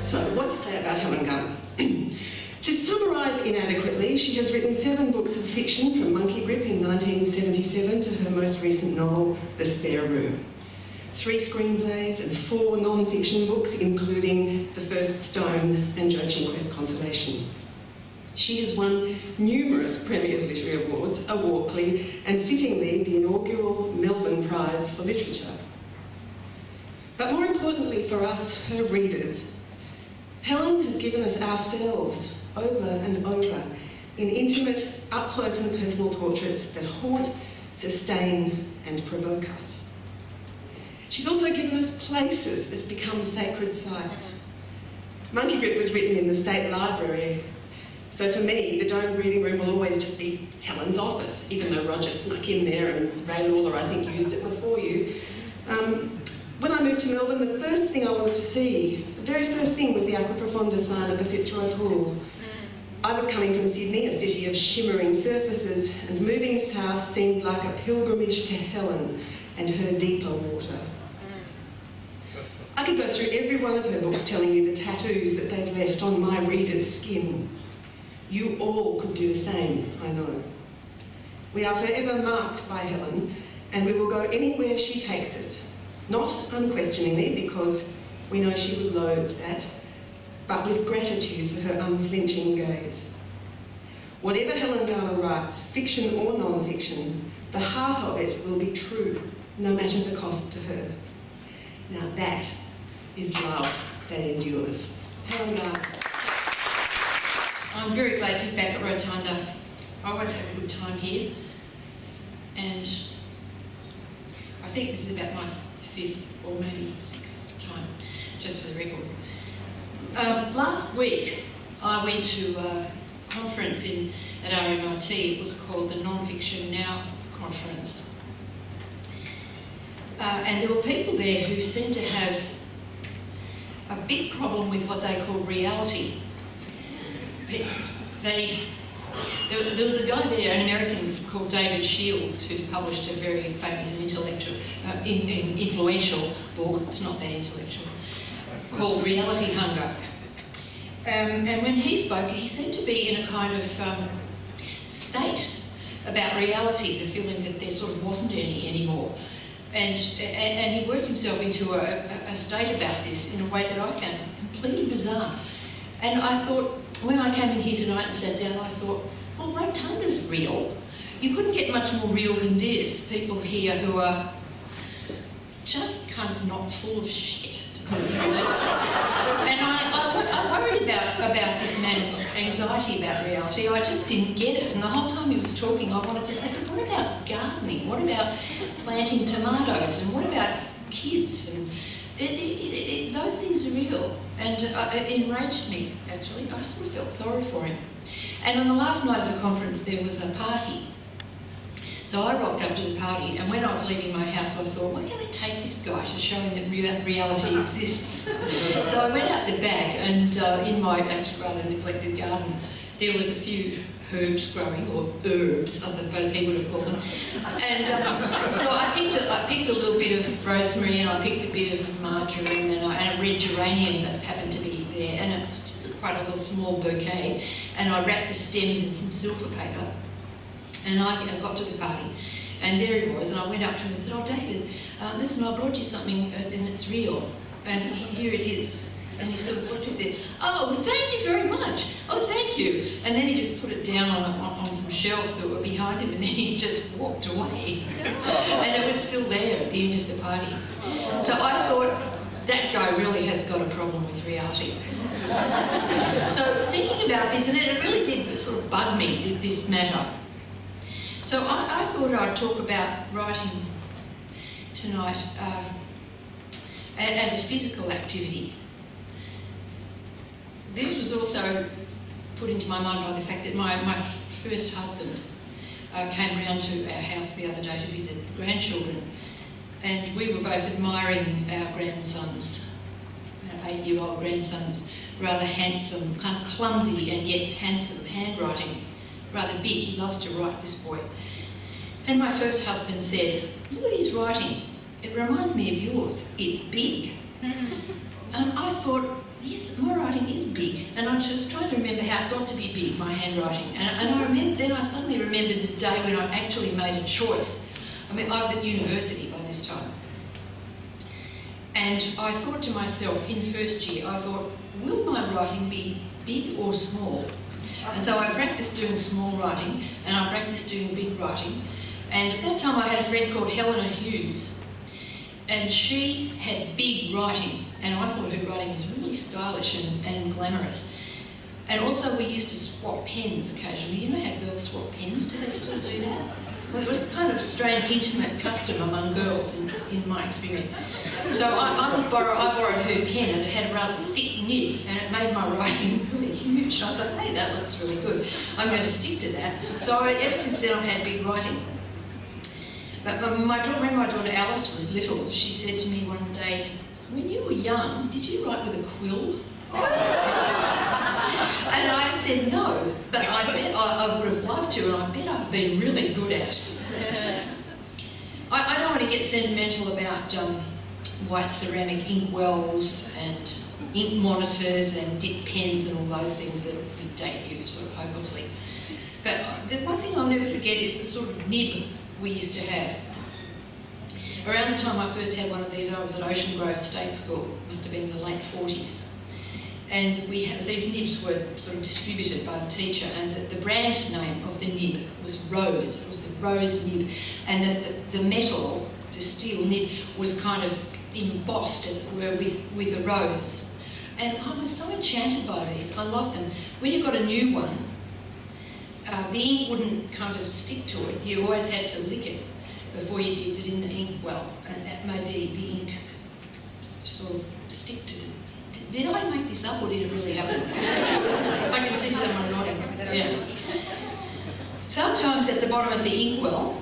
So, what to say about Helen Garner? To summarise inadequately, she has written 7 books of fiction, from Monkey Grip in 1977 to her most recent novel, The Spare Room. 3 screenplays and 4 non-fiction books, including The First Stone and Joe Cinque's Consolation. She has won numerous Premier's Literary Awards, a Walkley, and fittingly the inaugural Melbourne Prize for Literature. But more importantly for us, her readers, Helen has given us ourselves over and over in intimate, up-close and personal portraits that haunt, sustain and provoke us. She's also given us places that become sacred sites. Monkey Grip was written in the State Library, so for me, the domed reading room will always just be Helen's office, even though Roger snuck in there and Ray Lawler, I think, used it before you. When I moved to Melbourne, the first thing I wanted to see, the very first thing, was the Aqua Profonda sign at the Fitzroy Pool. I was coming from Sydney, a city of shimmering surfaces, and moving south seemed like a pilgrimage to Helen and her deeper water. I could go through every one of her books telling you the tattoos that they've left on my reader's skin. You all could do the same, I know. We are forever marked by Helen, and we will go anywhere she takes us. Not unquestioningly, because we know she would loathe that, but with gratitude for her unflinching gaze. Whatever Helen Garner writes, fiction or non-fiction, the heart of it will be true, no matter the cost to her. Now that is love that endures. Helen Garner. I'm very glad to be back at Rotunda. I always have a good time here, and I think this is about my 5th or maybe 6th time, just for the record. Last week I went to a conference at RMIT. It was called the Non-Fiction Now Conference. And there were people there who seemed to have a big problem with what they call reality. There was a guy there, an American called David Shields, who's published a very famous and influential book, it's not that intellectual, called Reality Hunger. And when he spoke, he seemed to be in a kind of state about reality, the feeling that there sort of wasn't any anymore. And he worked himself into a state about this in a way that I found completely bizarre. And I thought, when I came in here tonight and sat down, I thought, well, Rotunda's real. You couldn't get much more real than this. People here who are just kind of not full of shit, to put it mildly. And I worried about this man's anxiety about reality. I just didn't get it. And the whole time he was talking, I wanted to say, but what about gardening? What about planting tomatoes? And what about kids? And those things are real. And it enraged me, actually. I sort of felt sorry for him. And on the last night of the conference, there was a party. So I rocked up to the party, and when I was leaving my house, I thought, where can I take this guy to show him that reality exists? So I went out the back, and in my actually rather neglected garden, there was a few herbs growing, or herbs, I suppose he would have called them. And so I picked a little bit of rosemary, and I picked a bit of marjoram, and a red geranium that happened to be there, and it was just quite a little small bouquet. And I wrapped the stems in some silver paper. And I got to the party, and there he was, and I went up to him and said, oh, David, listen, I brought you something, and it's real, and here it is. And he said, what is it? Oh, thank you very much. Oh, thank you. And then he just put it down on some shelves that were behind him, and then he just walked away. And it was still there at the end of the party. So I thought, that guy really has got a problem with reality. So thinking about this, and it really did sort of bug me, this matter. So I thought I'd talk about writing tonight as a physical activity. This was also put into my mind by the fact that my first husband came round to our house the other day to visit the grandchildren, and we were both admiring our grandsons, our 8-year-old grandsons, rather handsome, kind of clumsy and yet handsome handwriting. Rather big. He loves to write, this boy. And my first husband said, look at his writing. It reminds me of yours. It's big. And I thought, yes, my writing is big. And I was trying to remember how it got to be big, my handwriting. And I remember, then I suddenly remembered the day when I actually made a choice. I mean, I was at university by this time. And I thought to myself, in first year, I thought, will my writing be big or small? And so I practiced doing small writing, and I practiced doing big writing. And at that time I had a friend called Helen Hughes, and she had big writing, and I thought her writing was really stylish and glamorous. And also we used to swap pens occasionally. You know how girls swap pens? Do they still do that? Well, it was kind of a strange, intimate custom among girls in my experience. So I borrowed her pen, and it had a rather thick nib, and it made my writing really huge. And I thought, hey, that looks really good. I'm going to stick to that. So ever since then I've had big writing. But when my daughter Alice was little, she said to me one day, when you were young, did you write with a quill? And I said no, but I bet I would have loved to, and I bet I've been really good at it. I don't want to get sentimental about white ceramic ink wells and ink monitors and dip pens and all those things that would date you sort of hopelessly. But the one thing I'll never forget is the sort of nib we used to have. Around the time I first had one of these, I was at Ocean Grove State School, must have been in the late 40s. And these nibs were sort of distributed by the teacher, and the brand name of the nib was Rose. It was the Rose nib, and the metal, the steel nib, was kind of embossed, as it were, with a rose. And I was so enchanted by these. I loved them. When you got a new one, the ink wouldn't kind of stick to it. You always had to lick it before you dipped it in the ink well, and that made the ink sort of stick to it. Did I make this up, or did it really happen? I can see someone nodding. Yeah. Sometimes at the bottom of the inkwell,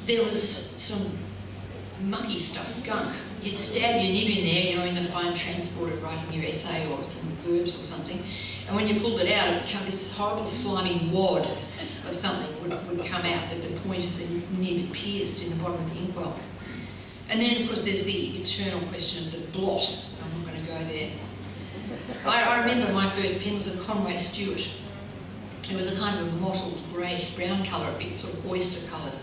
there was some mucky stuff, gunk. You'd stab your nib in there, you know, in the phone transporter, writing your essay or some verbs or something, and when you pulled it out, it became this horrible slimy wad of something would come out that the point of the nib had pierced in the bottom of the inkwell. And then, of course, there's the eternal question of the blot. I'm not going to go there. I remember my first pen was a Conway Stewart. It was a kind of a mottled greyish brown colour, a bit sort of oyster coloured.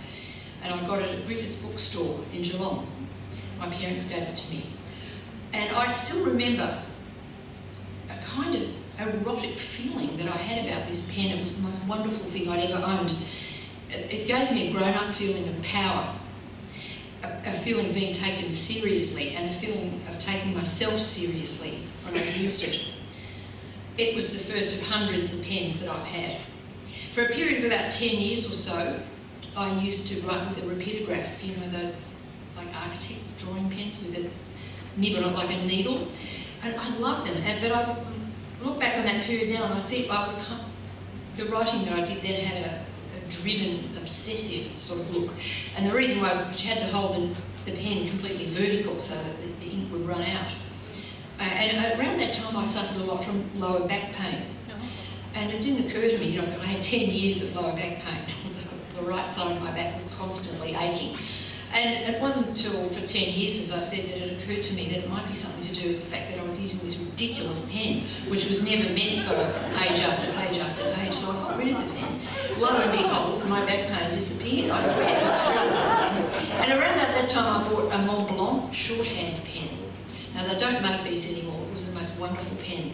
And I got it at Griffith's bookstore in Geelong. My parents gave it to me. And I still remember a kind of erotic feeling that I had about this pen. It was the most wonderful thing I'd ever owned. It gave me a grown-up feeling of power, a feeling of being taken seriously, and a feeling of taking myself seriously when I used it. It was the first of hundreds of pens that I've had. For a period of about 10 years or so, I used to write with a rapidograph, you know, those like architects' drawing pens with a nib on it like a needle. And I loved them. But I look back on that period now and I see the writing that I did then had a driven, obsessive sort of look. And the reason was you had to hold the pen completely vertical so that the ink would run out. And around that time I suffered a lot from lower back pain. And it didn't occur to me, you know, I had 10 years of lower back pain. The right side of my back was constantly aching. And it wasn't until for 10 years, as I said, that it occurred to me that it might be something to do with the fact that I was using this ridiculous pen, which was never meant for page after page after page. So I got rid of the pen. Lo and behold, my back pain disappeared. I spent it straight. And around that time, I bought a Mont Blanc shorthand pen. Now, they don't make these anymore. It was the most wonderful pen.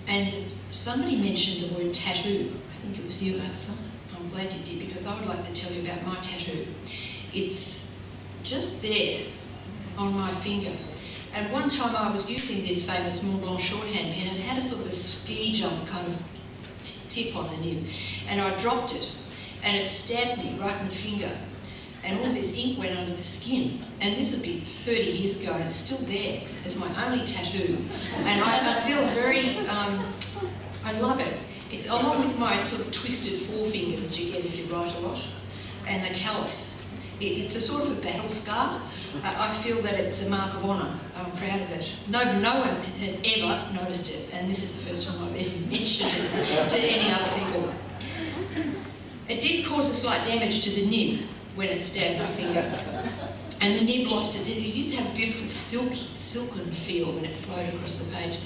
And somebody mentioned the word tattoo. I think it was you, Arthur. I'm glad you did, because I would like to tell you about my tattoo. It's just there on my finger. And one time I was using this famous Mont Blanc shorthand pen, and it had a sort of a ski jump kind of tip on the nib. And I dropped it, and it stabbed me right in the finger. And all this ink went under the skin. And this would be 30 years ago, and it's still there as my only tattoo. And I feel very, I love it. It's along with my sort of twisted forefinger that you get if you write a lot, and the callus. It's a sort of a battle scar. I feel that it's a mark of honour. I'm proud of it. No one has ever noticed it, and this is the first time I've ever mentioned it to any other people. It did cause a slight damage to the nib when it stabbed my finger. And the nib lost its, it used to have a beautiful silken feel when it flowed across the page.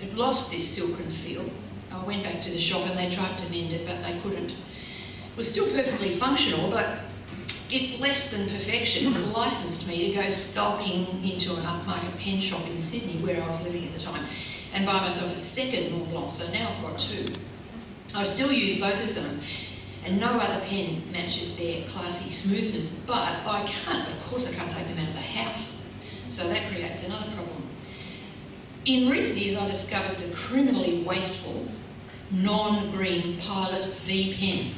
It lost this silken feel. I went back to the shop and they tried to mend it, but they couldn't. It was still perfectly functional, but it's less than perfection. It licensed me to go skulking into an upmarket pen shop in Sydney, where I was living at the time, and buy myself a second Mont Blanc, so now I've got two. I still use both of them, and no other pen matches their classy smoothness, but I can't take them out of the house, so that creates another problem. In recent years, I discovered the criminally wasteful, non-green Pilot V pen.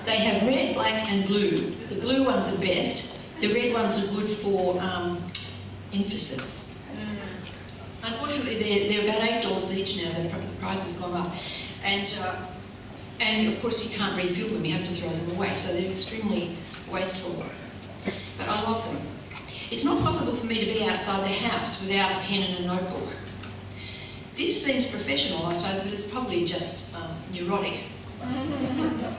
They have red, black and blue. The blue ones are best. The red ones are good for emphasis. Unfortunately, they're about $8 each now. The price has gone up. And of course you can't refill them. You have to throw them away. So they're extremely wasteful. But I love them. It's not possible for me to be outside the house without a pen and a notebook. This seems professional, I suppose, but it's probably just neurotic.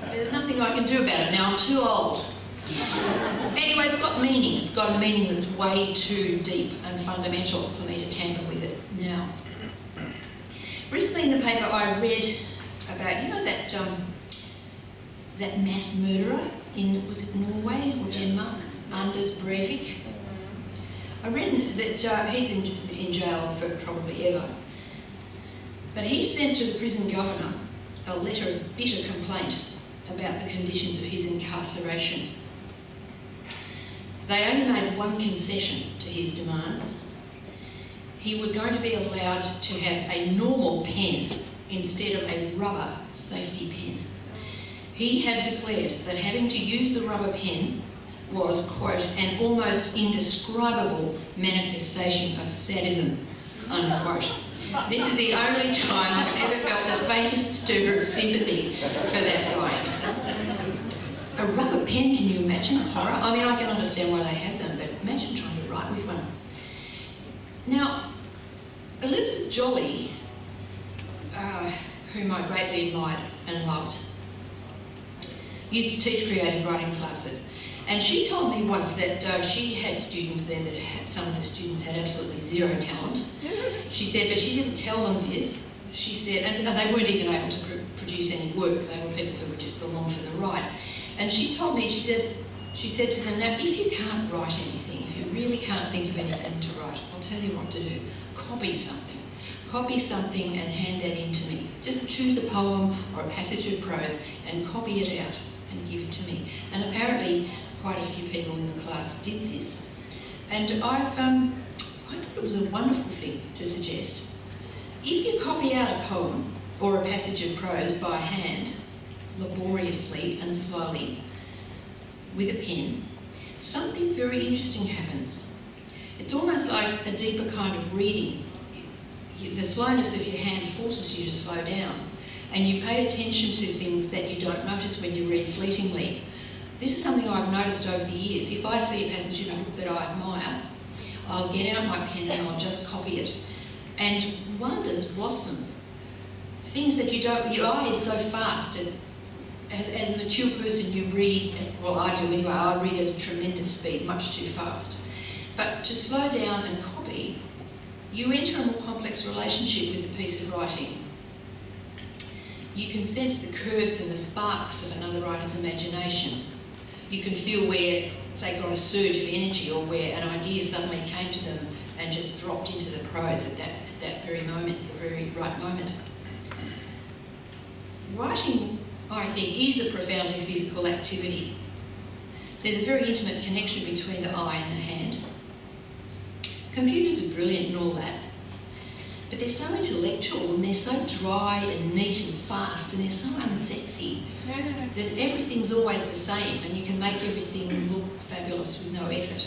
There's nothing I can do about it now. I'm too old. Anyway, it's got meaning. It's got a meaning that's way too deep and fundamental for me to tamper with it now. Recently in the paper I read about, you know, that mass murderer in, was it Norway or Denmark? Anders Breivik. I read that he's in jail for probably ever. But he sent to the prison governor a letter of bitter complaint about the conditions of his incarceration. They only made one concession to his demands. He was going to be allowed to have a normal pen instead of a rubber safety pen. He had declared that having to use the rubber pen was, quote, an almost indescribable manifestation of sadism, unquote. This is the only time I've ever felt the faintest stir of sympathy for that guy. A rubber pen, can you imagine? Horror. I mean, I can understand why they have them, but imagine trying to write with one. Now, Elizabeth Jolly, whom I greatly admired and loved, used to teach creative writing classes. And she told me once that she had students there that some of the students had absolutely zero talent. She said, but she didn't tell them this. She said, and they weren't even able to produce any work. They were people who were just along for the ride. And she told me, she said to them, now if you can't write anything, if you really can't think of anything to write, I'll tell you what to do. Copy something. Copy something and hand that in to me. Just choose a poem or a passage of prose and copy it out and give it to me. And apparently quite a few people in the class did this. And I thought it was a wonderful thing to suggest. If you copy out a poem or a passage of prose by hand, laboriously and slowly, with a pen, something very interesting happens. It's almost like a deeper kind of reading. The slowness of your hand forces you to slow down, and you pay attention to things that you don't notice when you read fleetingly. This is something I've noticed over the years. If I see a passage in a book that I admire, I'll get out my pen and I'll just copy it. And wonders blossom. Things that you don't, your eye is so fast. As a mature person you read, well I do anyway, I read at a tremendous speed, much too fast. But to slow down and copy, you enter a more complex relationship with a piece of writing. You can sense the curves and the sparks of another writer's imagination. You can feel where they got a surge of energy or where an idea suddenly came to them and just dropped into the prose at that very moment, the very right moment. Writing, I think, is a profoundly physical activity. There's a very intimate connection between the eye and the hand. Computers are brilliant and all that, but they're so intellectual and they're so dry and neat and fast and they're so unsexy that everything's always the same and you can make everything look fabulous with no effort.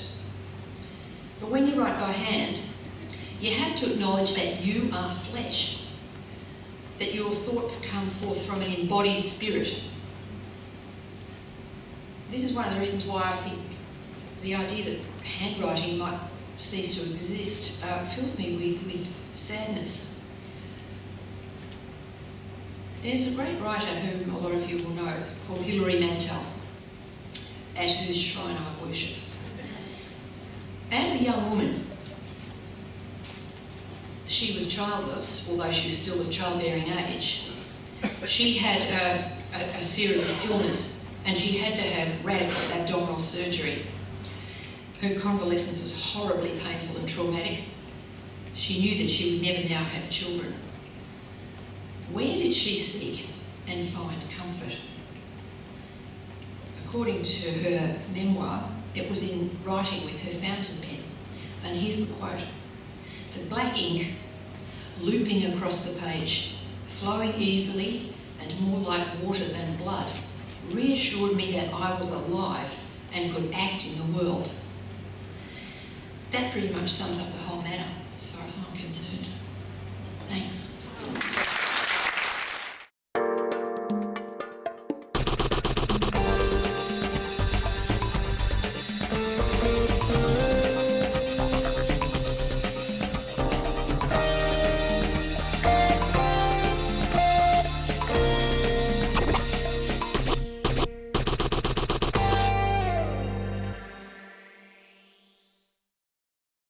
But when you write by hand, you have to acknowledge that you are flesh, that your thoughts come forth from an embodied spirit. This is one of the reasons why I think the idea that handwriting might cease to exist fills me with sadness. There's a great writer whom a lot of you will know, called Hilary Mantel, at whose shrine I worship. As a young woman, she was childless, although she was still of childbearing age. She had a serious illness, and she had to have radical abdominal surgery. Her convalescence was horribly painful and traumatic. She knew that she would never now have children. Where did she seek and find comfort? According to her memoir, it was in writing with her fountain pen. And here's the quote: "The black ink, looping across the page, flowing easily and more like water than blood, reassured me that I was alive and could act in the world." That pretty much sums up the whole matter, as far as I'm concerned. Thanks.